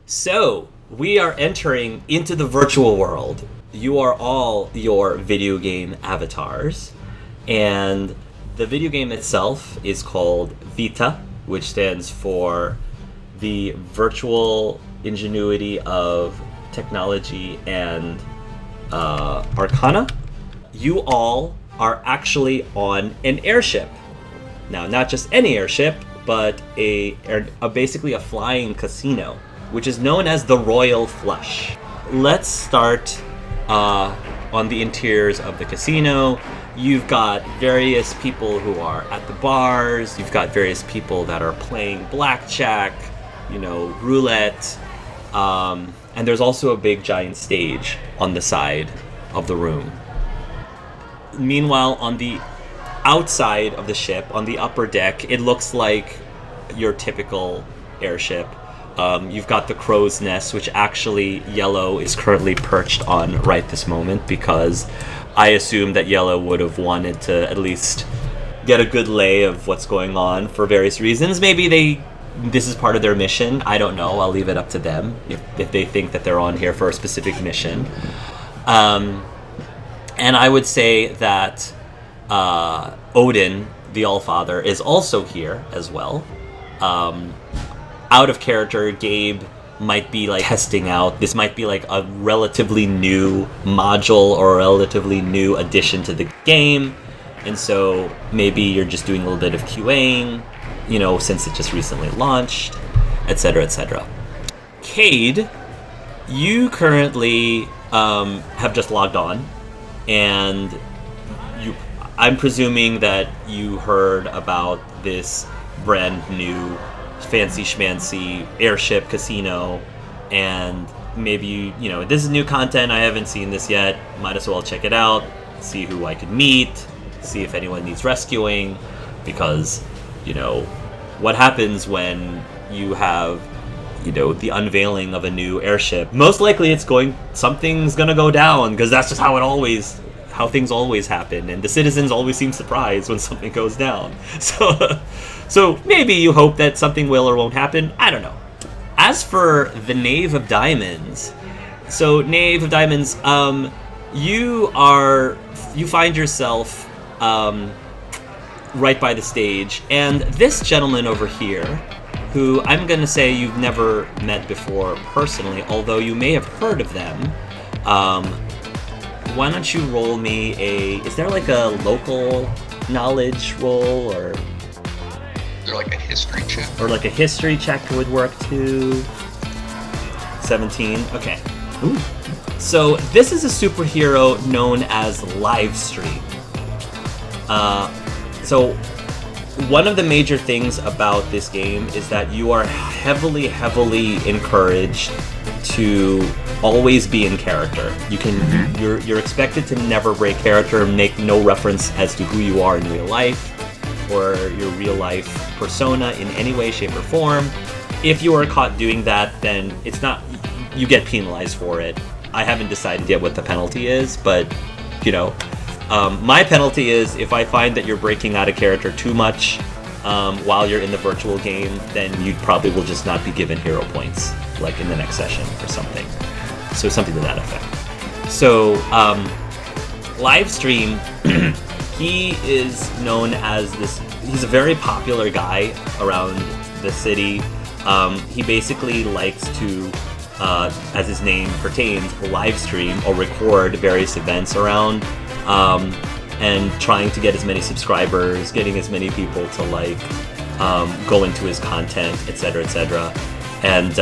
So, we are entering into the virtual world. You are all your video game avatars, and the video game itself is called Vita, which stands for the virtual ingenuity of technology and arcana. You all are actually on an airship. Now, not just any airship, but basically a flying casino, which is known as the Royal Flush. Let's start on the interiors of the casino. You've got various people who are at the bars. You've got various people that are playing blackjack, roulette. And there's also a big giant stage on the side of the room. Meanwhile, on the outside of the ship, on the upper deck, it looks like your typical airship. You've got the crow's nest, which actually Yellow is currently perched on right this moment, because I assume that Yellow would have wanted to at least get a good lay of what's going on for various reasons. Maybe this is part of their mission. I don't know. I'll leave it up to them if they think that they're on here for a specific mission. And I would say that Odin, the Allfather, is also here as well. Out of character, Gabe might be testing out. This might be a relatively new module or a relatively new addition to the game. And so maybe you're just doing a little bit of QAing, since it just recently launched, etc., etc. Cade, you currently have just logged on, and I'm presuming that you heard about this brand new fancy schmancy airship casino, and maybe this is new content. I haven't seen this yet. Might as well check it out, see who I could meet, see if anyone needs rescuing, because what happens when you have the unveiling of a new airship? Most likely something's gonna go down, because that's just how things always happen, and the citizens always seem surprised when something goes down. So maybe you hope that something will or won't happen. I don't know. As for the Knave of Diamonds, you find yourself right by the stage, and this gentleman over here, who I'm going to say you've never met before personally, although you may have heard of them. Why don't you roll me is there a local knowledge roll, or? Is there a history check? Or a history check would work too. 17, okay. Ooh. So this is a superhero known as Livestream. So one of the major things about this game is that you are heavily encouraged to always be in character. You're expected to never break character, make no reference as to who you are in real life or your real life persona in any way, shape, or form. If you are caught doing that, then you get penalized for it. I haven't decided yet what the penalty is, but my penalty is if I find that you're breaking out of character too much while you're in the virtual game, then you probably will just not be given hero points in the next session or something. So something to that effect. So Livestream, he is known as he's a very popular guy around the city. He basically likes to, as his name pertains, live stream or record various events around, and trying to get as many subscribers, getting as many people to go into his content, etc., etc. And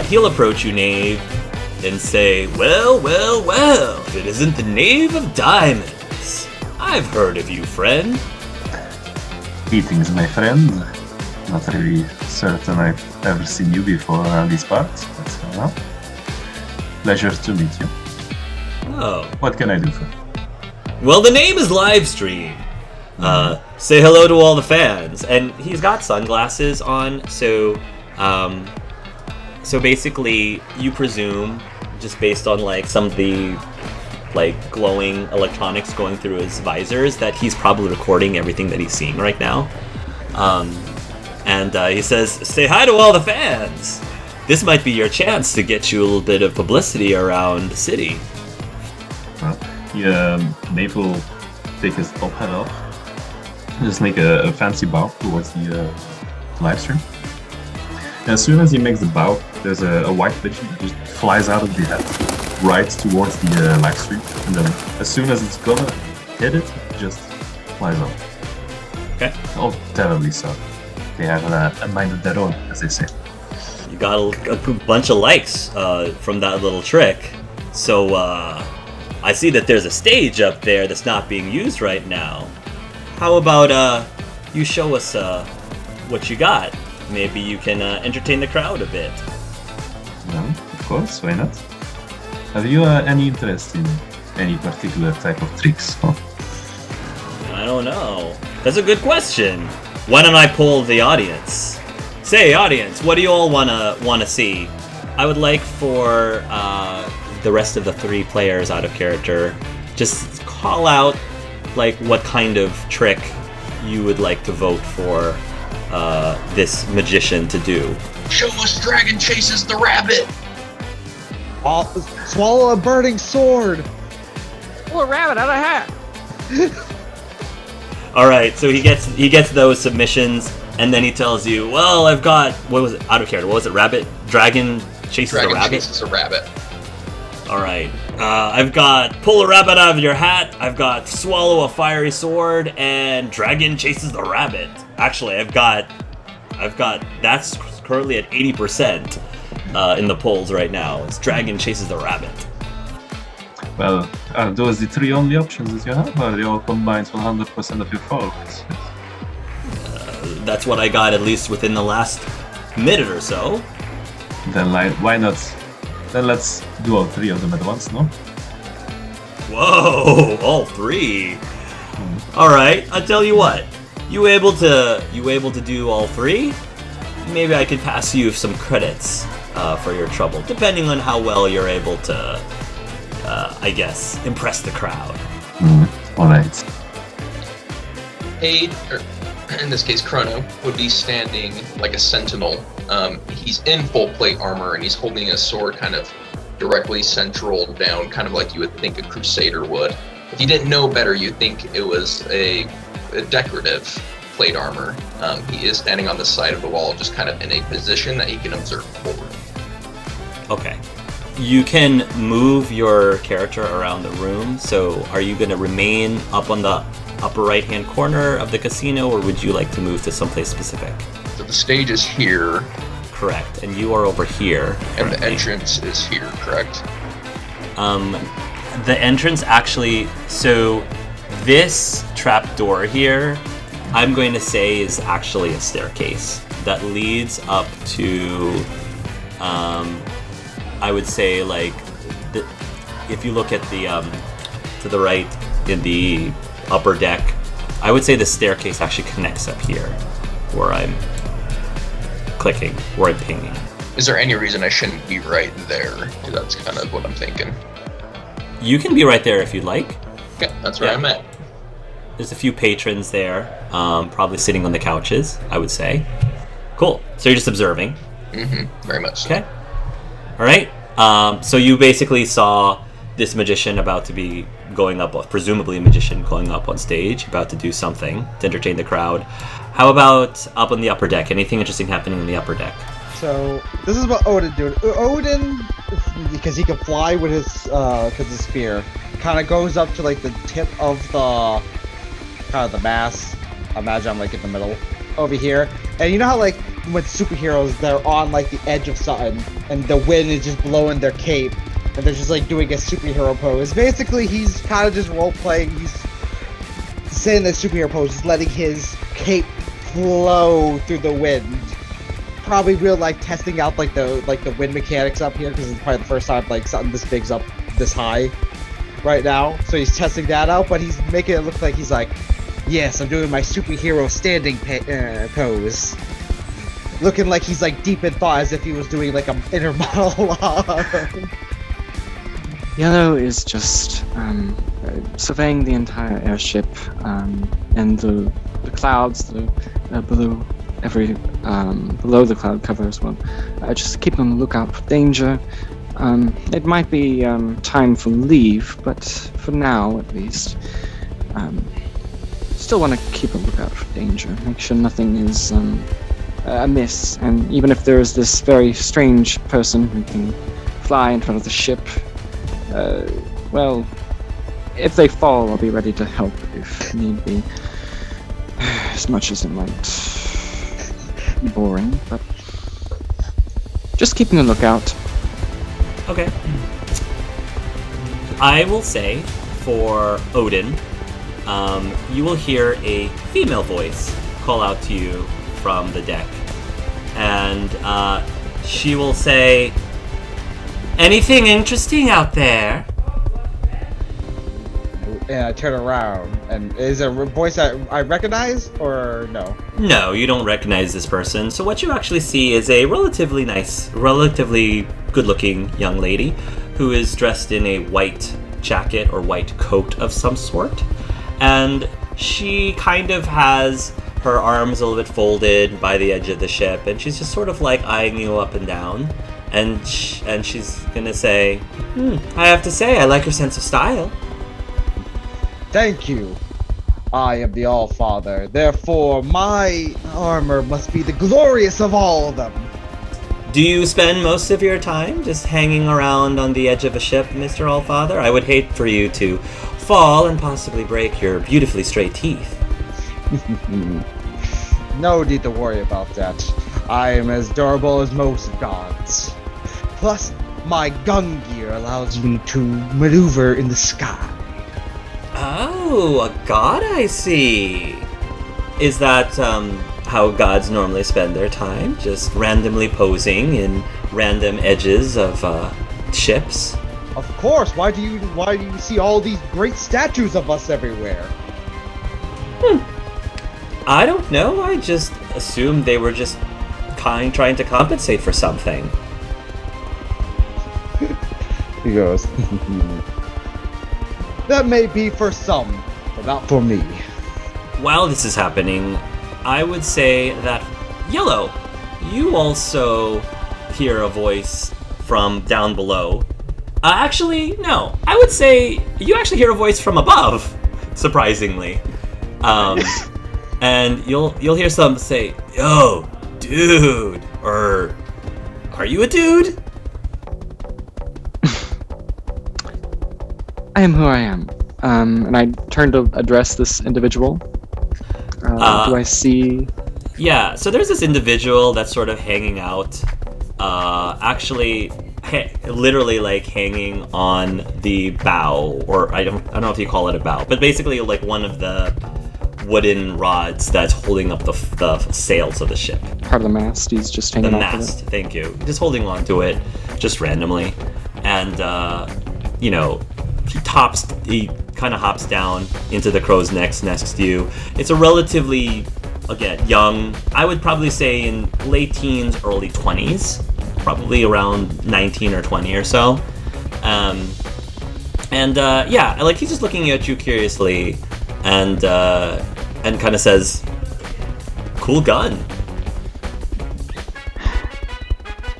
he'll approach you, Knave, and say, well, it isn't the Knave of Diamonds. I've heard of you, friend. Greetings, my friend. Not really certain I've ever seen you before around these parts, but pleasure to meet you. Oh. What can I do for you? Well, the name is Livestream. Say hello to all the fans. And he's got sunglasses on, so basically you presume, just based on some of the glowing electronics going through his visors, that he's probably recording everything that he's seeing right now. And he says, say hi to all the fans. this might be your chance to get you a little bit of publicity around the city. Nate will take his top hat off, just make a fancy bow towards the live stream. And as soon as he makes the bow, there's a white pigeon that just flies out of the head, right towards the live stream, and then as soon as it's gonna hit it, it just flies off. Okay. Oh, terribly so. They have a mind of their own, as they say. You got a bunch of likes from that little trick. So I see that there's a stage up there that's not being used right now. How about you show us what you got? Maybe you can entertain the crowd a bit. Yeah, of course, why not? Have you any interest in any particular type of tricks? Huh? I don't know. That's a good question. Why don't I poll the audience? Say, audience, what do you all wanna see? I would like for the rest of the 3 players out of character just call out like what kind of trick you would like to vote for this magician to do. Show us dragon chases the rabbit. Swallow a burning sword. Pull a rabbit out of a hat. All right, so he gets those submissions, and then he tells you, "Well, I've got what was it? Out of character. What was it? Rabbit? Dragon chases a rabbit. Chases a rabbit. All right. I've got pull a rabbit out of your hat. I've got swallow a fiery sword, and dragon chases the rabbit. Actually, I've got that's currently at 80% in the polls right now. It's dragon chases the rabbit. Well, are those the 3 only options that you have, or they all combines 100% of your followers? That's what I got at least within the last minute or so. Then why not? Then let's do all 3 of them at once, no? Whoa, all 3. All right, I'll tell you what. You able to do all 3? Maybe I could pass you some credits for your trouble, depending on how well you're able to, I guess, impress the crowd. All right. Aid, or in this case Chrono, would be standing like a sentinel. He's in full plate armor and he's holding a sword kind of directly central down, kind of like you would think a crusader would. If you didn't know better, you'd think it was a decorative plate armor. He is standing on the side of the wall, just kind of in a position that he can observe forward. Okay. You can move your character around the room, so are you going to remain up on the upper right-hand corner of the casino, or would you like to move to someplace specific? So the stage is here. Correct, and you are over here. And the entrance is here, correct? The entrance actually, so this trap door here, I'm going to say is actually a staircase that leads up to, I would say like, if you look at the, to the right in the upper deck, I would say the staircase actually connects up here, where I'm clicking, where I'm pinging. Is there any reason I shouldn't be right there? 'Cause that's kind of what I'm thinking. You can be right there if you'd like. Yeah, that's where I'm at. There's a few patrons there, probably sitting on the couches, I would say. Cool. So you're just observing. Mm-hmm. Very much so. Okay. All right. So you basically saw this magician about to be going up, presumably a magician going up on stage, about to do something to entertain the crowd. How about up on the upper deck? Anything interesting happening in the upper deck? So this is what Odin did. Odin, because he can fly with his spear, kind of goes up to like the tip of the kind of the mass. Imagine I'm like in the middle over here, and you know how like with superheroes they're on like the edge of something, and the wind is just blowing their cape, and they're just like doing a superhero pose. Basically, he's kind of just role playing. He's saying the superhero pose, just letting his cape flow through the wind. Probably real like testing out like the wind mechanics up here, because it's probably the first time like something this big's up this high right now. So he's testing that out, but he's making it look like he's like, yes, I'm doing my superhero standing pose. Looking like he's like deep in thought, as if he was doing like an inner monologue. Yellow is just surveying the entire airship, and the clouds, the blue below the cloud cover as well. Just keep on the lookout for danger. It might be time for leave, but for now at least, still want to keep a lookout for danger. Make sure nothing is amiss, and even if there is this very strange person who can fly in front of the ship, well, if they fall, I'll be ready to help if need be. As much as it might be boring, but just keeping a lookout. Okay. I will say, for Odin, you will hear a female voice call out to you from the deck. And she will say, "Anything interesting out there?" And I turn around, and is it a voice that I recognize, or no? No, you don't recognize this person. So what you actually see is a relatively nice, relatively good-looking young lady who is dressed in a white jacket or white coat of some sort. And she kind of has her arms a little bit folded by the edge of the ship, and she's just sort of like eyeing you up and down. And she's gonna say, "I have to say, I like your sense of style." Thank you. I am the All-Father, therefore my armor must be the glorious of all of them. Do you spend most of your time just hanging around on the edge of a ship, Mr. Allfather? I would hate for you to fall and possibly break your beautifully straight teeth. No need to worry about that. I am as durable as most gods. Plus, my gun gear allows me to maneuver in the sky. Oh, a god, I see. Is that how gods normally spend their time? Just randomly posing in random edges of ships? Of course. Why do you see all these great statues of us everywhere? I don't know. I just assumed they were just trying to compensate for something. He goes, that may be for some, but not for me. While this is happening, I would say that Yellow, you also hear a voice from down below. Actually, no. I would say you actually hear a voice from above, surprisingly. And you'll hear some say, "Yo, dude," or "Are you a dude?" I am who I am. And I turn to address this individual. Do I see? Yeah, so there's this individual that's sort of hanging out, literally like hanging on the bow, or I don't know if you call it a bow, but basically like one of the wooden rods that's holding up the sails of the ship. Part of the mast. He's just hanging The off of mast, thank you. Just holding on to it, just randomly, and he kind of hops down into the crow's next to you. It's a relatively, again, young, I would probably say in late teens, early 20s, probably around 19 or 20 or so. He's just looking at you curiously, and kind of says, "Cool gun."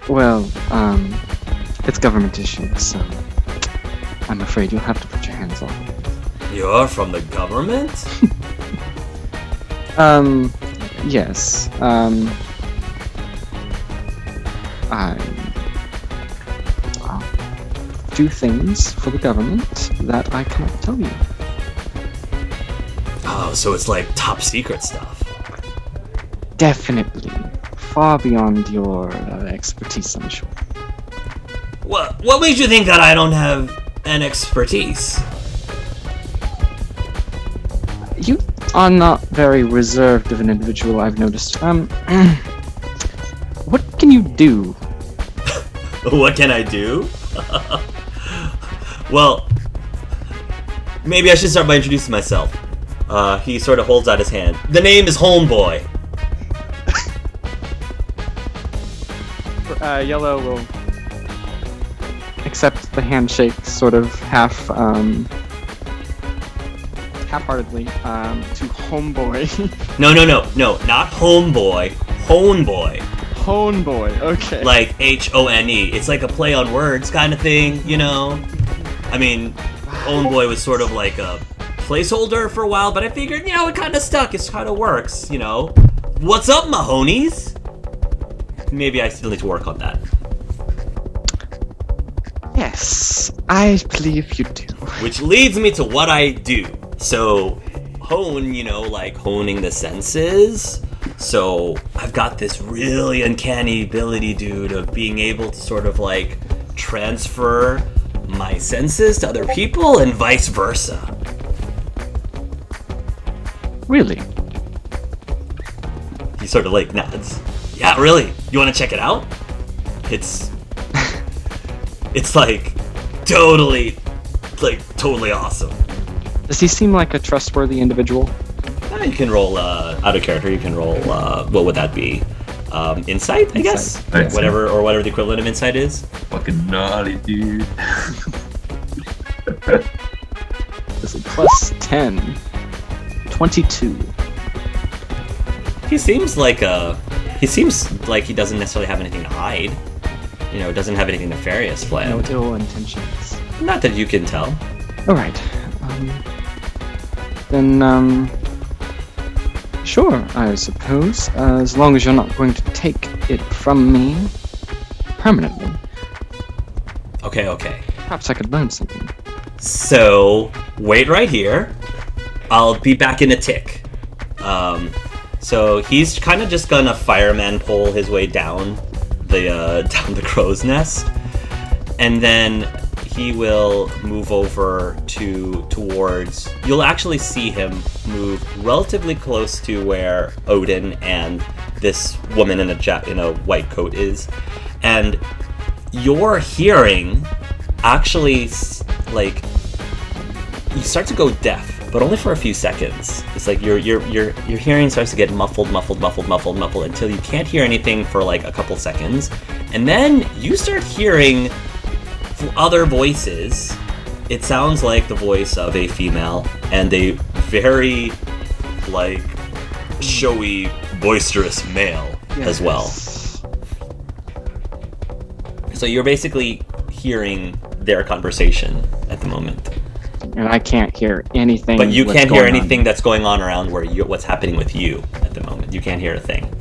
Well, it's government issued, so I'm afraid you'll have to put your hands on it. You're from the government? Yes. I do things for the government that I cannot tell you. Oh, so it's like top secret stuff. Definitely. Far beyond your expertise, I'm sure. What makes you think that I don't have an expertise? You are not very reserved of an individual, I've noticed. What can you do? What can I do? Well, maybe I should start by introducing myself. He sort of holds out his hand. The name is Homeboy. Yellow will accept the handshake, sort of half-heartedly, to Homeboy. No, not Homeboy. Homeboy. Homeboy, okay. Like Hone. It's like a play on words kind of thing, you know? I mean, Homeboy was sort of like a placeholder for a while, but I figured, you know, it kind of stuck. It kind of works, you know? What's up, my Honies? Maybe I still need to work on that. Yes, I believe you do. Which leads me to what I do. So, hone, you know, like honing the senses. So, I've got this really uncanny ability, dude, of being able to sort of like transfer my senses to other people and vice versa. Really? He sort of like nods. Yeah, really? You want to check it out? It's like totally awesome. Does he seem like a trustworthy individual? You can roll out of character. You can roll what would that be? Insight, I guess. Insight. Whatever the equivalent of insight is. Fucking naughty, dude. This is plus 10. 22. He seems like he doesn't necessarily have anything to hide. You know, doesn't have anything nefarious planned. No ill intentions. Not that you can tell. Alright. Then, sure, I suppose. As long as you're not going to take it from me permanently. Okay. Perhaps I could learn something. So, wait right here. I'll be back in a tick. So he's kind of just gonna fireman pole his way down the crow's nest, and then he will move over towards. You'll actually see him move relatively close to where Odin and this woman in a white coat is, and your hearing actually like you start to go deaf. But only for a few seconds. It's like your hearing starts to get muffled until you can't hear anything for like a couple seconds, and then you start hearing other voices. It sounds like the voice of a female and a very like showy, boisterous male as well. So you're basically hearing their conversation at the moment. And I can't hear anything. But you can't hear anything that's going on around what's happening with you at the moment. You can't hear a thing.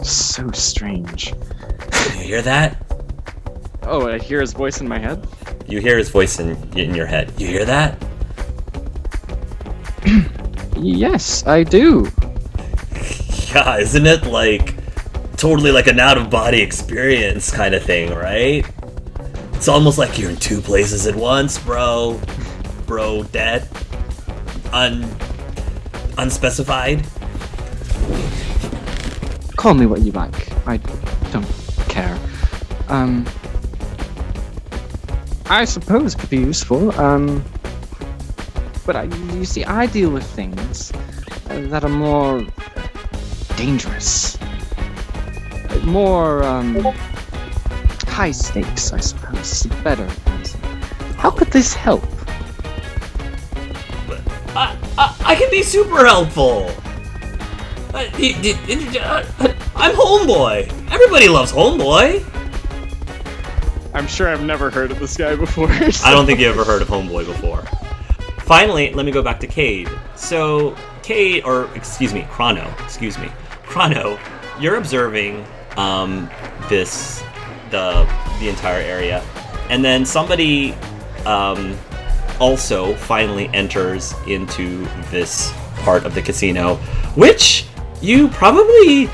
So strange. You hear that? Oh, I hear his voice in my head? You hear his voice in your head. You hear that? Yes, I do. Yeah, isn't it like totally like an out-of-body experience kind of thing, right? It's almost like you're in two places at once, bro. Bro, dead. Unspecified. Call me what you like. I don't care. I suppose it could be useful. But you see, I deal with things that are more dangerous. More, high stakes, I suppose, is a better answer. How could this help? I can be super helpful. I'm Homeboy. Everybody loves Homeboy. I'm sure I've never heard of this guy before. So. I don't think you ever heard of Homeboy before. Finally, let me go back to Cade. So, Chrono, you're observing the entire area, and then somebody also finally enters into this part of the casino, which you probably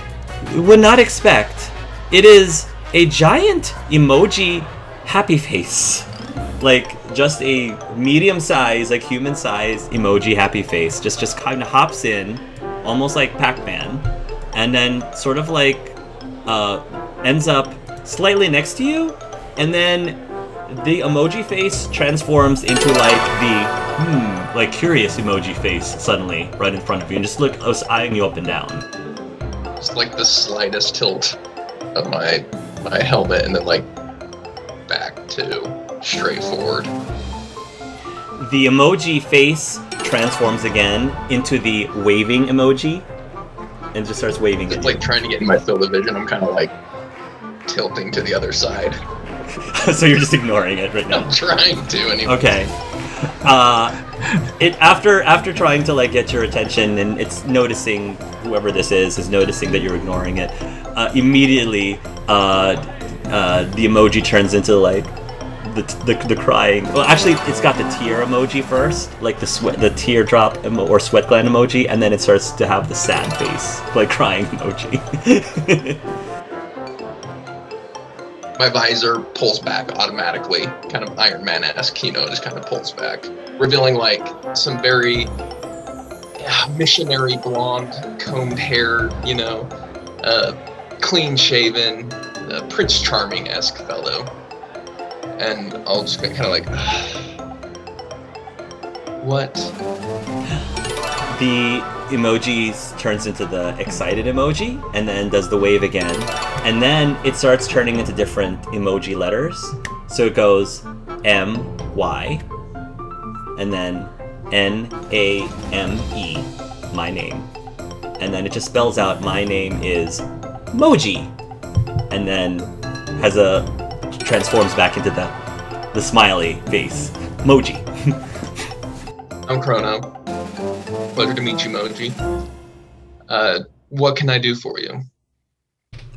would not expect. It is a giant emoji happy face, like just a medium-sized, like human-sized emoji happy face. Just kind of hops in, almost like Pac-Man, and then sort of like ends up slightly next to you, and then the emoji face transforms into like the like curious emoji face suddenly right in front of you, and just eyeing you up and down. It's like the slightest tilt of my helmet, and then like back to straight forward. The emoji face transforms again into the waving emoji, and just starts waving at It's you. like trying to get in my field of vision. I'm kind of like tilting to the other side. So you're just ignoring it right now. I'm trying to anyway. Okay. It after trying to like get your attention, and it's noticing whoever this is noticing that you're ignoring it. Immediately, the emoji turns into like the crying. Well, actually, it's got the tear emoji first, like the teardrop or sweat gland emoji, and then it starts to have the sad face, like crying emoji. My visor pulls back automatically, kind of Iron Man-esque. Just kind of pulls back, revealing like some very missionary blonde, combed hair. Clean-shaven, Prince Charming-esque fellow. And I'll just get kind of like, what? The emoji turns into the excited emoji, and then does the wave again, and then it starts turning into different emoji letters. So it goes M-Y, and then N-A-M-E, my name. And then it just spells out my name is Moji, and then transforms back into the smiley face. Moji. I'm Chrono. Pleasure to meet you, Moji. What can I do for you?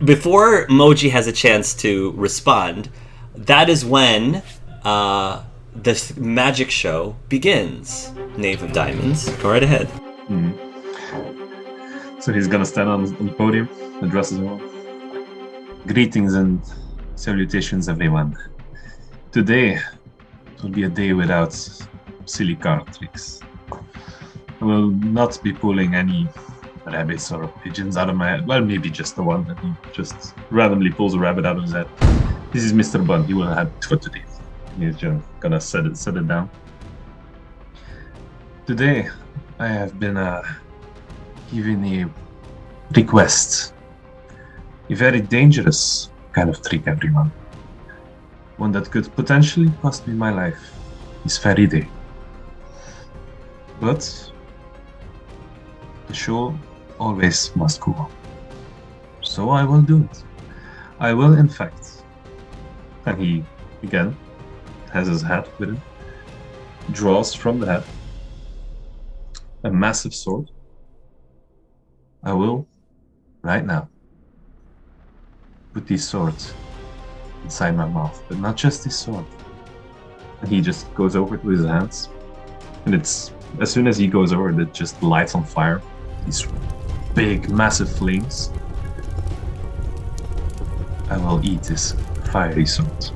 Before Moji has a chance to respond, that is when the magic show begins. Knave of Diamonds, go right ahead. Mm. So he's gonna stand on the podium, address everyone. Greetings and salutations, everyone. Today will be a day without silly card tricks. I will not be pulling any rabbits or pigeons out of my head. Well, maybe just the one that he just randomly pulls a rabbit out of his head. This is Mr. Bun. He will have it for today. He's just gonna set it down. Today, I have been given a request. A very dangerous kind of trick, everyone. One that could potentially cost me my life this very day. But the show always must go on. So I will do it. I will, in fact. And he, again, has his hat with him, draws from the hat a massive sword. I will, right now, put this sword inside my mouth, but not just this sword. And he just goes over it with his hands, and it's as soon as he goes over it just lights on fire. These big, massive flames. I will eat this fiery sword.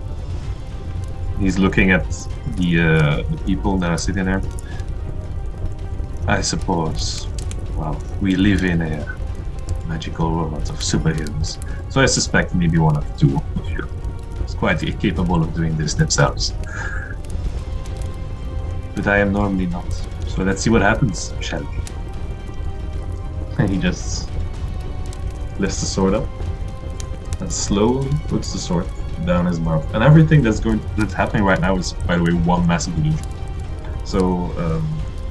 He's looking at the people that are sitting there. I suppose, well, we live in a magical world of superheroes, so I suspect maybe one or two of you is quite capable of doing this themselves. But I am normally not. So let's see what happens, shall we? And he just lifts the sword up and slowly puts the sword down his mouth. And everything that's happening right now is, by the way, one massive illusion. So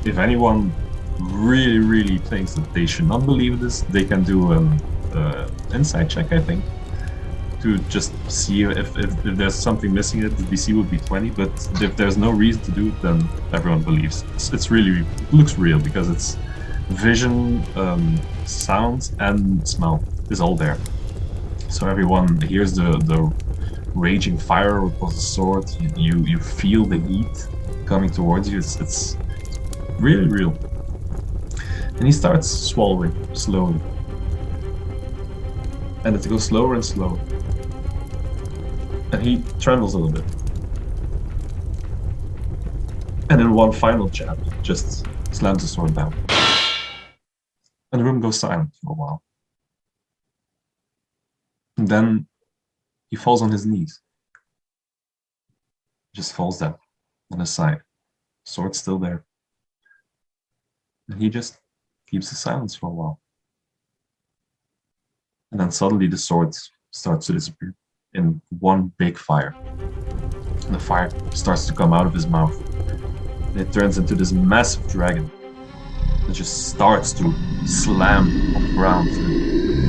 if anyone really thinks that they should not believe this, they can do an insight check, I think, to just see if there's something missing. The DC would be 20, but if there's no reason to do it, then everyone believes. It looks real because it's vision, sound, and smell is all there. So everyone hears the raging fire with the sword. You feel the heat coming towards you. It's really real. And he starts swallowing slowly. And it goes slower and slower. And he trembles a little bit. And in one final jab, just slams the sword down. And the room goes silent for a while. And then he falls on his knees. Just falls down on his side. Sword's still there. And he just keeps the silence for a while. And then suddenly the sword starts to disappear in one big fire. And the fire starts to come out of his mouth. And it turns into this massive dragon. just starts to slam on the ground.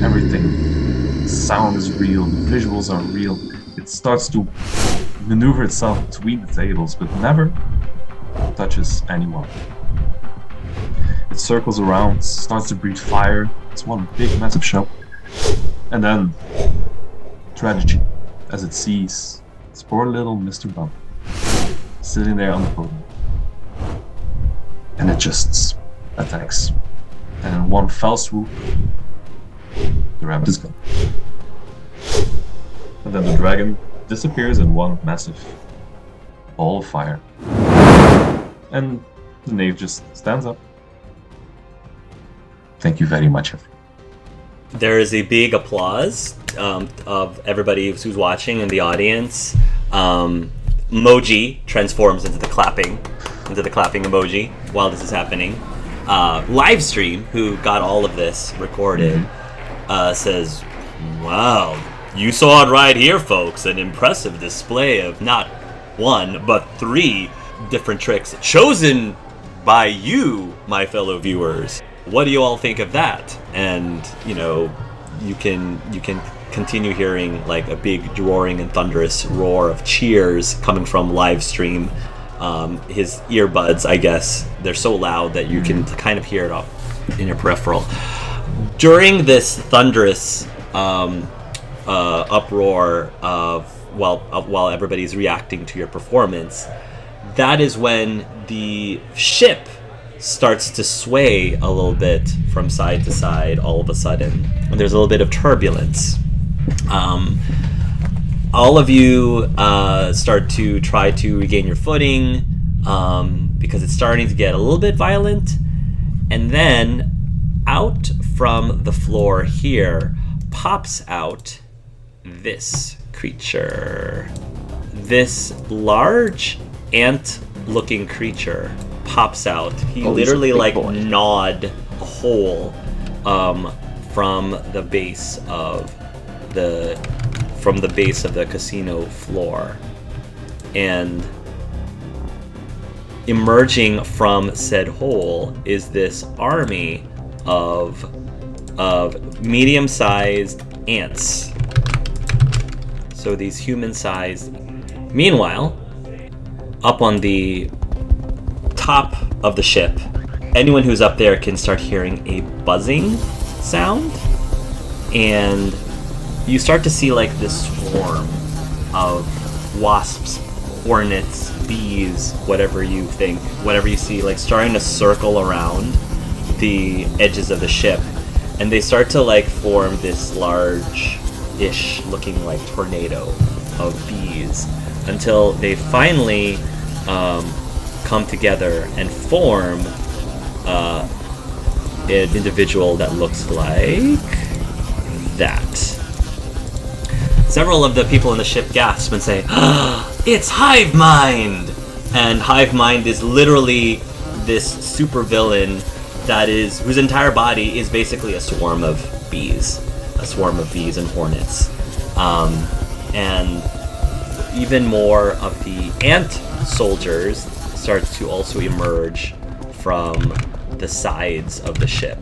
Everything, the sound is real, the visuals are real. It starts to maneuver itself between the tables, but never touches anyone. It circles around, starts to breathe fire. It's one big, massive show. And then, tragedy, as it sees its poor little Mr. Bump sitting there on the podium. And it just attacks. And in one fell swoop, the rabbit is gone. And then the dragon disappears in one massive ball of fire. And the knave just stands up. Thank you very much, everyone. There is a big applause of everybody who's watching in the audience. Emoji transforms into the clapping emoji while this is happening. Livestream, who got all of this recorded, says, "Wow, you saw it right here, folks. An impressive display of not one, but 3 different tricks chosen by you, my fellow viewers. What do you all think of that?" And you can continue hearing like a big roaring and thunderous roar of cheers coming from Livestream. His earbuds, I guess, they're so loud that you can kind of hear it off in your peripheral. During this thunderous uproar while everybody's reacting to your performance, that is when the ship starts to sway a little bit from side to side all of a sudden, and there's a little bit of turbulence. All of you start to try to regain your footing because it's starting to get a little bit violent, and then out from the floor here pops out this creature. This large ant-looking creature pops out. He literally gnawed a hole from the base of the casino floor, and emerging from said hole is this army of medium-sized ants. So these human-sized. Meanwhile, up on the top of the ship, anyone who's up there can start hearing a buzzing sound, and you start to see like this swarm of wasps, hornets, bees, whatever you see, like starting to circle around the edges of the ship, and they start to like form this large-ish looking like tornado of bees until they finally come together and form an individual that looks like that. Several of the people in the ship gasp and say, "It's Hive Mind!" And Hive Mind is literally this super villain whose entire body is basically a swarm of bees and hornets. And even more of the ant soldiers start to also emerge from the sides of the ship.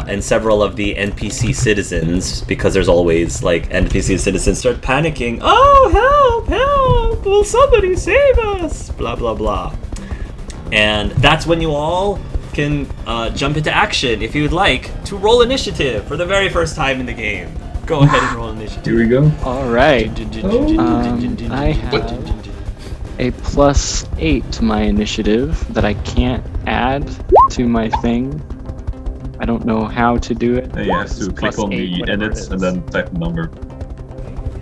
And several of the NPC citizens, because there's always like NPC citizens, start panicking. "Oh, help, help, will somebody save us?" Blah, blah, blah. And that's when you all can jump into action if you would like to roll initiative for the very first time in the game. Go ahead and roll initiative. Here we go. All right. I have a +8 to my initiative that I can't add to my thing. I don't know how to do it. You have to click on the edits and then type a number.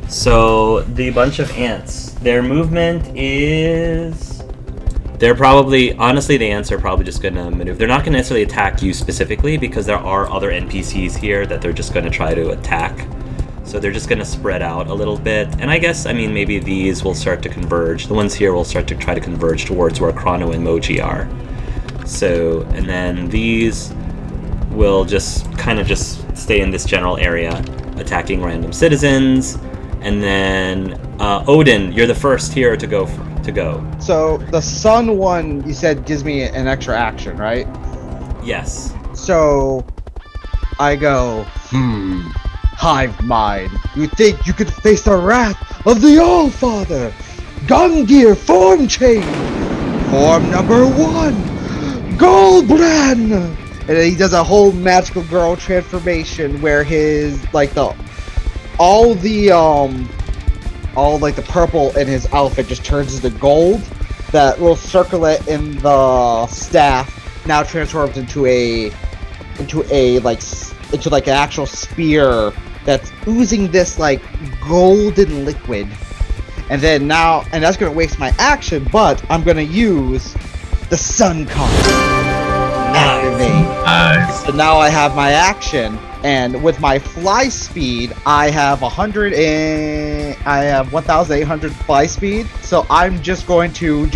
So the bunch of ants, their movement is... They're probably... Honestly, the ants are probably just going to maneuver. They're not going to necessarily attack you specifically because there are other NPCs here that they're just going to try to attack. So they're just going to spread out a little bit. And I guess, maybe these will start to converge. The ones here will start to try to converge towards where Chrono and Moji are. So, and then these will just stay in this general area, attacking random citizens. And then Odin, you're the first here to go. So the sun one, you said, gives me an extra action, right? Yes. So I go, hive mind. You think you could face the wrath of the All-Father? Gungear form change. Form number 1, Goldbrand. And then he does a whole magical girl transformation where his all the purple in hhis outfit just turns into gold. That little circlet in the staff now transforms into an actual spear that's oozing this like golden liquid. And then that's gonna waste my action, but I'm gonna use the sun card. Activate. Nice. So now I have my action, and with my fly speed, I have 1,800 fly speed. So I'm just going to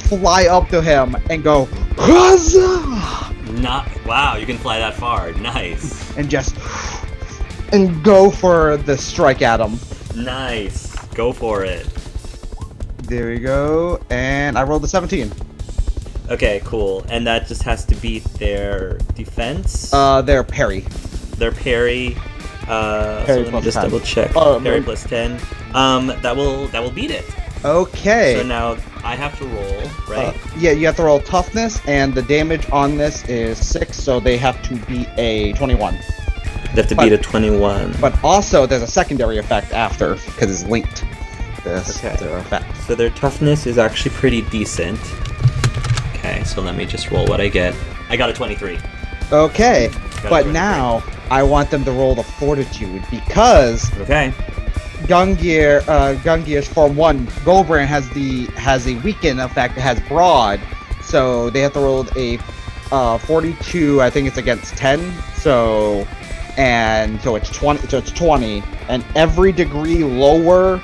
fly up to him and go, Huzzah! Wow, you can fly that far. Nice. And go for the strike at him. Nice. Go for it. There we go, and I rolled a 17. Okay, cool. And that just has to beat their defense. Their parry. Their parry. So let me just 10. double check. Parry plus 10. That will beat it. Okay. So now I have to roll, right? Yeah, you have to roll toughness, and the damage on this is 6, so they have to beat a 21. They have to beat a 21. But also, there's a secondary effect after, because it's linked. Their effect. So their toughness is actually pretty decent. Okay, so let me just roll what I get. I got a 23. Okay, Got a but 23. now I want them to roll the fortitude, because Okay. Gungear's Form 1, Goldbrand has a weaken effect that has broad, so they have to roll a 42, I think it's against 10, so it's 20, so it's 20, and every degree lower,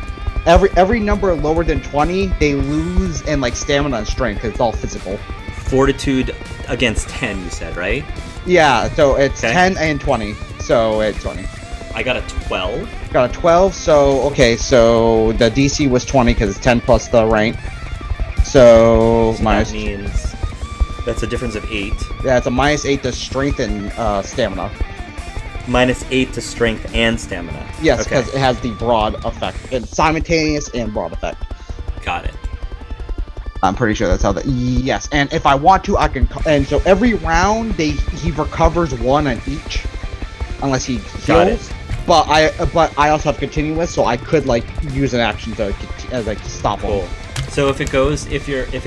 every number lower than 20, they lose in like stamina and strength, because it's all physical. Fortitude against 10, you said, right? Yeah, so it's Okay. 10 and 20, so it's 20. I got a 12. Got a 12, so the DC was 20 because it's 10 plus the rank. So minus, that means that's a difference of 8. yeah, it's a -8 to strength and stamina. -8 to strength and stamina. Yes, Okay. because it has the broad effect. It's simultaneous and broad effect. Got it. I'm pretty sure that's how that. Yes, and if I want to, I can. And so every round, he recovers 1 on each, unless he Got heals. But I also have continuous, so I could like use an action to stop him. Cool. So if it's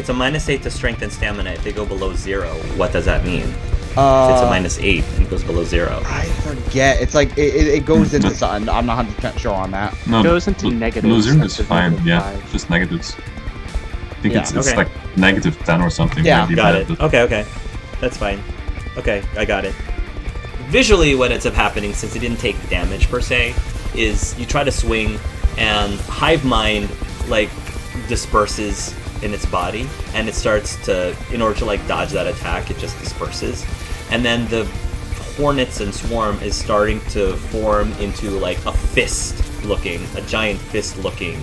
a -8 to strength and stamina, if they go below 0, what does that mean? If it's a -8 and it goes below 0. I forget. It's like it goes into something. I'm not 100% sure on that. No, It goes into negatives. Losing is instead of fine. negative Yeah, 5. just negatives. I think Yeah. it's Okay. like -10 or something. Yeah, really Got bad, it. but- Okay. That's fine. Okay, I got it. Visually, what ends up happening, since it didn't take damage per se, is you try to swing, and Hive Mind like disperses in its body, and it starts to, in order to like dodge that attack, it just disperses, and then the hornets and swarm is starting to form into like a giant fist-looking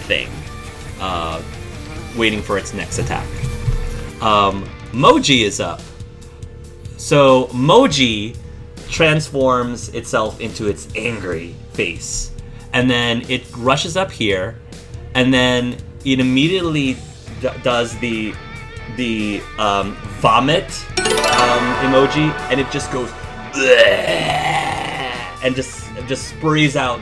thing, waiting for its next attack. Moji is up. So Moji transforms itself into its angry face, and then it rushes up here, and then it immediately does the vomit emoji, and it just goes and just spews out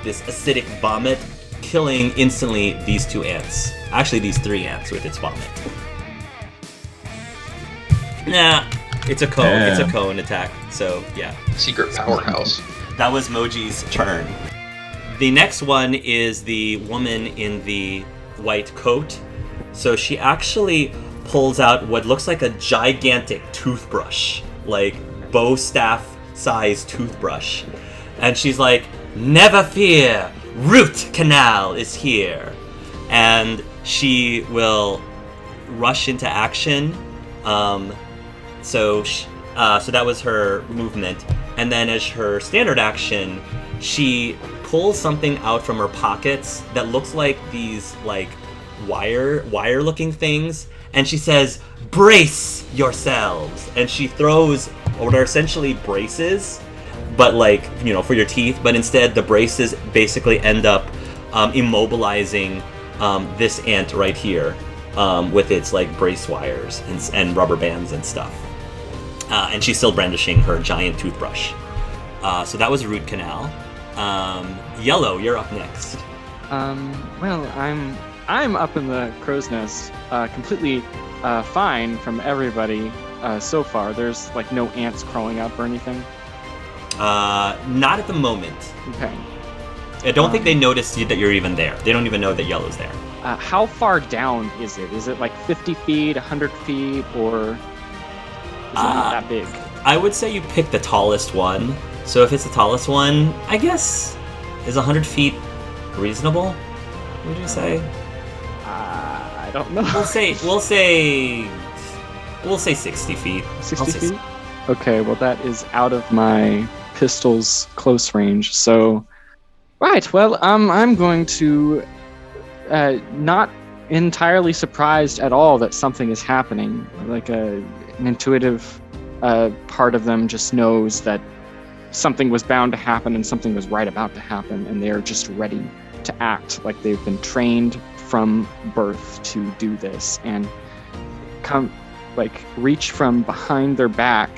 this acidic vomit, killing instantly these 2 ants. Actually, these 3 ants with its vomit. Nah. It's a cone. Damn. It's a cone attack. So yeah, Secret powerhouse. that was Moji's turn. The next one is the woman in the white coat. So she actually pulls out what looks like a gigantic toothbrush, like bow staff size toothbrush, and she's like, "Never fear, root canal is here," and she will rush into action. So that was her movement, and then as her standard action, she pulls something out from her pockets that looks like these like wire looking things, and she says, brace yourselves. And she throws what are essentially braces, but like, for your teeth, but instead the braces basically end up immobilizing this ant right here with its like brace wires and rubber bands and stuff. And she's still brandishing her giant toothbrush. So that was root canal. Yellow, you're up next. Well, I'm up in the crow's nest, completely fine from everybody so far. There's like no ants crawling up or anything. Not at the moment. Okay. I don't think they noticed that you're even there. They don't even know that Yellow's there. How far down is it? Is it like 50 feet, 100 feet, or is it not that big? I would say you pick the tallest one. So if it's the tallest one, I guess, is 100 feet reasonable? Would you say? I don't know. We'll say 60 feet. 60 feet? Okay, well that is out of my pistol's close range. So, right. Well, I'm going to not entirely surprised at all that something is happening. Like an intuitive part of them just knows that something was bound to happen and something was right about to happen, and they're just ready to act like they've been trained from birth to do this, and reach from behind their back,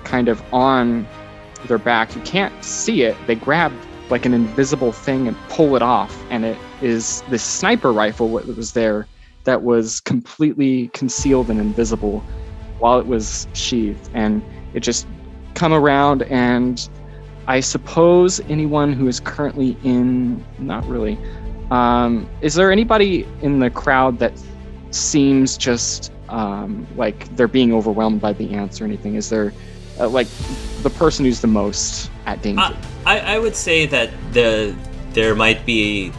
kind of on their back. You can't see it. They grab like an invisible thing and pull it off, and it is this sniper rifle that was there that was completely concealed and invisible while it was sheathed, and it just come around, and I suppose anyone who is currently not really. Is there anybody in the crowd that seems just like they're being overwhelmed by the ants or anything? Is there like the person who's the most at danger? I would say that there might be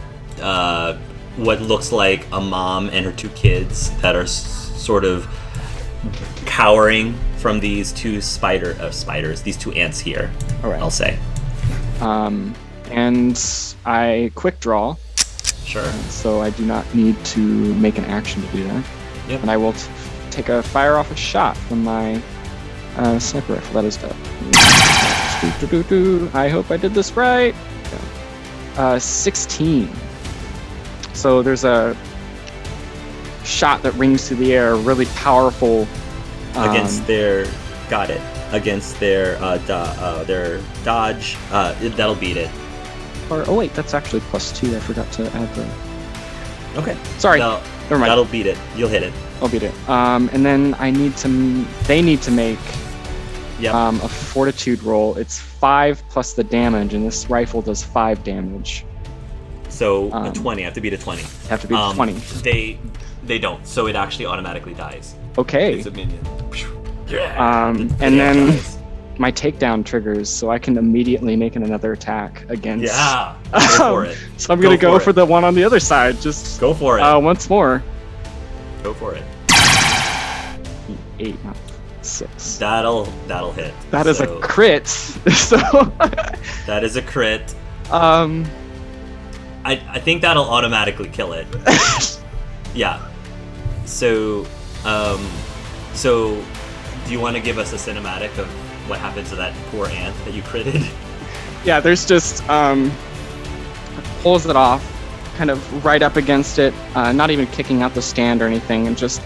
what looks like a mom and her two kids that are sort of cowering from these two these two ants here. All right. I'll say. And I quick draw. Sure. So I do not need to make an action to do that. Yep. And I will take a fire off a shot from my sniper rifle. That is up. I hope I did this right. 16. So there's a shot that rings through the air, really powerful. Against their dodge, that'll beat it. Oh wait, that's actually +2. I forgot to add the. Okay. Sorry. Never mind. That'll beat it. You'll hit it. I'll beat it. And then they need to make Yep. a fortitude roll. It's 5 plus the damage, and this rifle does 5 damage. So a 20. I have to beat a 20. Have to beat a 20. They don't. So it actually automatically dies. Okay. It's a minion. And then dies. My takedown triggers, so I can immediately make another attack against. Yeah. Go for it. So I'm gonna go for the one on the other side. Just go for it. Once more. Go for it. 8, not 6. That'll hit. That is a crit. So. That is a crit. I think that'll automatically kill it. Yeah. So do you want to give us a cinematic of what happens to that poor ant that you critted? Yeah, there's just pulls it off, kind of right up against it, not even kicking out the stand or anything, and just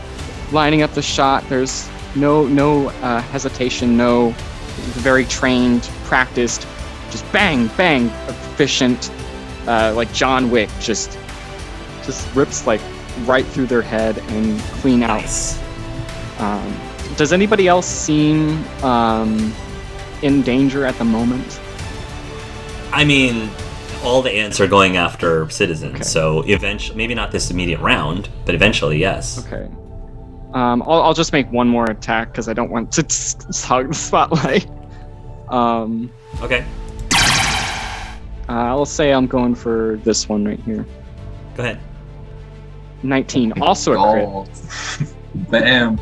lining up the shot. There's no hesitation, no, very trained, practiced, just bang, bang, efficient, like John Wick, just rips like right through their head and clean out. Nice. Does anybody else seem in danger at the moment? I mean, all the ants are going after citizens, Okay. so eventually, maybe not this immediate round, but eventually, yes. Okay. I'll just make one more attack because I don't want to hog the spotlight. Okay. I'll say I'm going for this one right here. Go ahead. 19, also a crit. Oh. Bam.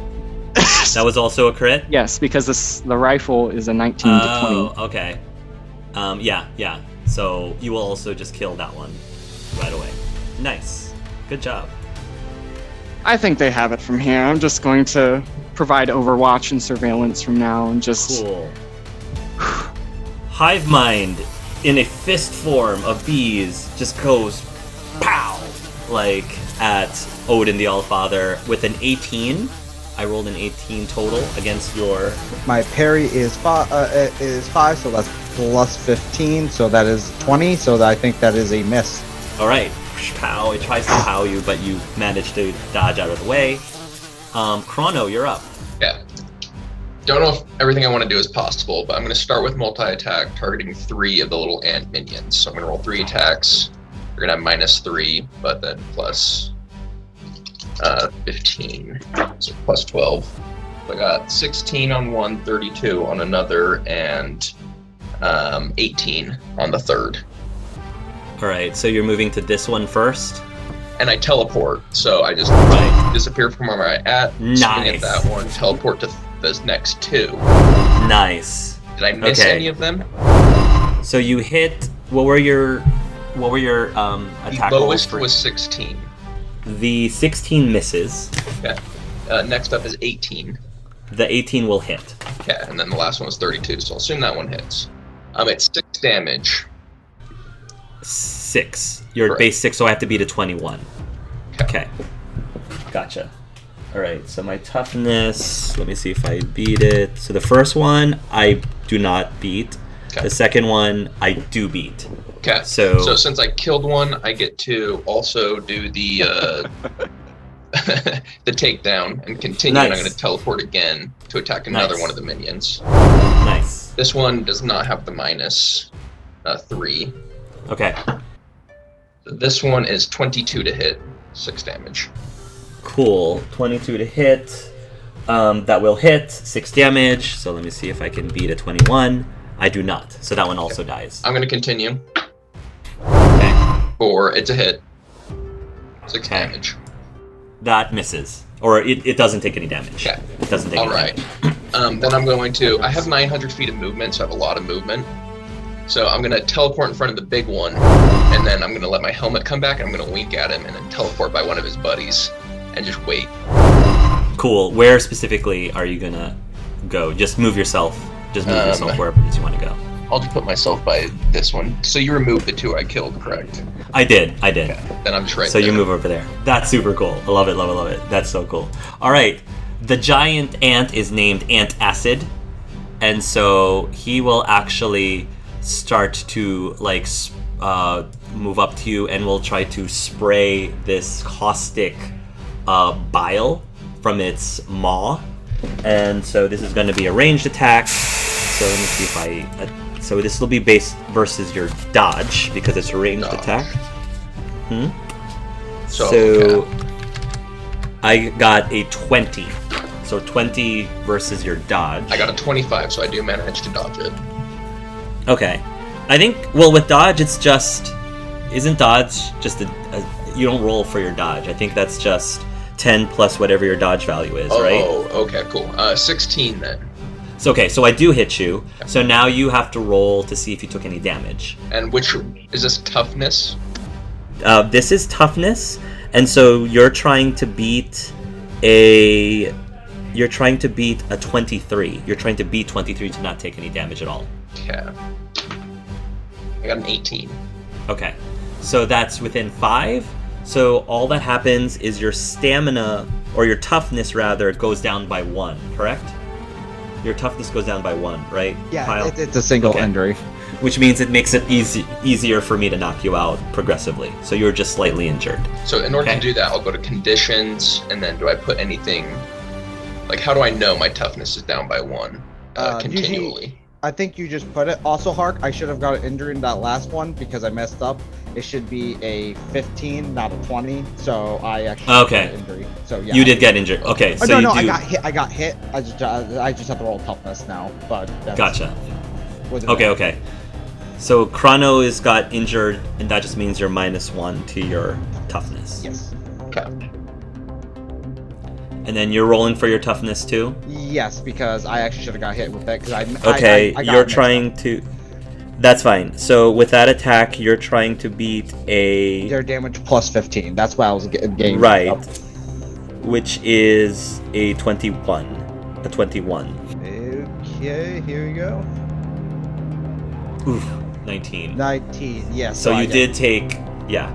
That was also a crit? Yes, because the rifle is a 19 to 20. Oh, okay. Yeah. So you will also just kill that one right away. Nice. Good job. I think they have it from here. I'm just going to provide overwatch and surveillance from now, and just Cool. Hive Mind, in a fist form of bees, just goes pow, like at Odin the Allfather with an 18. I rolled an 18 total against your. My parry is 5, so that's plus 15, so that is 20. So I think that is a miss. All right, pow. It tries to pow you, but you manage to dodge out of the way. Chrono, you're up. Yeah. Don't know if everything I want to do is possible, but I'm going to start with multi-attack, targeting 3 of the little ant minions. So I'm going to roll 3 attacks. You're going to have -3, but then plus 15, so plus 12. So I got 16 on one, 32 on another, and 18 on the third. All right, so you're moving to this one first. And I teleport, so I just disappear from where I'm at, swing at that one, teleport to those next 2. Nice. Did I miss any of them? So you hit. What were your attack The rolls lowest for? was 16. The 16 misses. Okay. Next up is 18. The 18 will hit. Okay, and then the last one was 32, so I'll assume that one hits. It's 6 damage. 6. You're Correct. base 6, so I have to beat a 21. Okay. Okay. Gotcha. All right, so my toughness, let me see if I beat it. So the first one, I do not beat. Okay. The second one, I do beat. Okay. So since I killed one, I get to also do the the takedown and continue. Nice. And I'm going to teleport again to attack another Nice. one of the minions. Nice. This one does not have the -3. Okay. This one is 22 to hit, 6 damage. Cool. 22 to hit. That will hit 6 damage. So let me see if I can beat a 21. I do not. So that one also dies. I'm going to continue. Okay. It's a hit. 6 Okay. damage. That misses. Or it doesn't take any damage. Okay. It doesn't take All any right. damage. Then I'm going to. I have 900 feet of movement, so I have a lot of movement. So I'm going to teleport in front of the big one, and then I'm going to let my helmet come back, and I'm going to wink at him, and then teleport by one of his buddies, and just wait. Cool. Where specifically are you gonna go? Just move yourself. Just move yourself wherever it is you want to go. I'll just put myself by this one. So you removed the 2 I killed, correct? I did. Okay. Then I'm just right So there. you move over there. That's super cool. I love it, love it, love it. That's so cool. All right. The giant ant is named Antacid, and so he will actually start to move up to you and will try to spray this caustic bile from its maw. And so this is going to be a ranged attack. So let me see if so this will be based versus your dodge because it's a ranged attack. So okay. I got a 20. So 20 versus your dodge. I got a 25, so I do manage to dodge it. Okay. I think, well, with dodge, it's just... Isn't dodge just you don't roll for your dodge. I think that's just 10 plus whatever your dodge value is, right? Oh, okay, cool. 16 then. So, okay, so I do hit you. So now you have to roll to see if you took any damage. And which... Is this toughness? This is toughness, and so you're trying to beat a 23. You're trying to beat 23 to not take any damage at all. Okay. I got an 18. Okay, so that's within 5. So all that happens is your stamina, or your toughness rather, goes down by 1, correct? Your toughness goes down by 1, right? Yeah, Kyle? it's a single Okay. injury. Which means it makes it easier for me to knock you out progressively. So you're just slightly injured. So in order Okay. to do that, I'll go to conditions, and then do I put anything... Like, how do I know my toughness is down by 1 continually? I think you just put it. Also, Hark, I should have got an injury in that last one because I messed up. It should be a 15, not a 20. So I actually Okay. got an injury. So yeah. You did get injured. Okay, Oh, so no, you no, do. I got hit. I just have to roll toughness now. But that's Gotcha. with the- Okay. So Chrono is got injured, and that just means you're -1 to your toughness. Yes. Okay. And then you're rolling for your toughness too. Yes, because I actually should have got hit with that because I Okay, I got you're mixed trying up. to. That's fine. So with that attack, you're trying to beat a Their damage plus 15. That's why I was getting right, up. which is a 21. a 21. Okay, here we go. Oof, 19. 19, yes. So you I did take, yeah.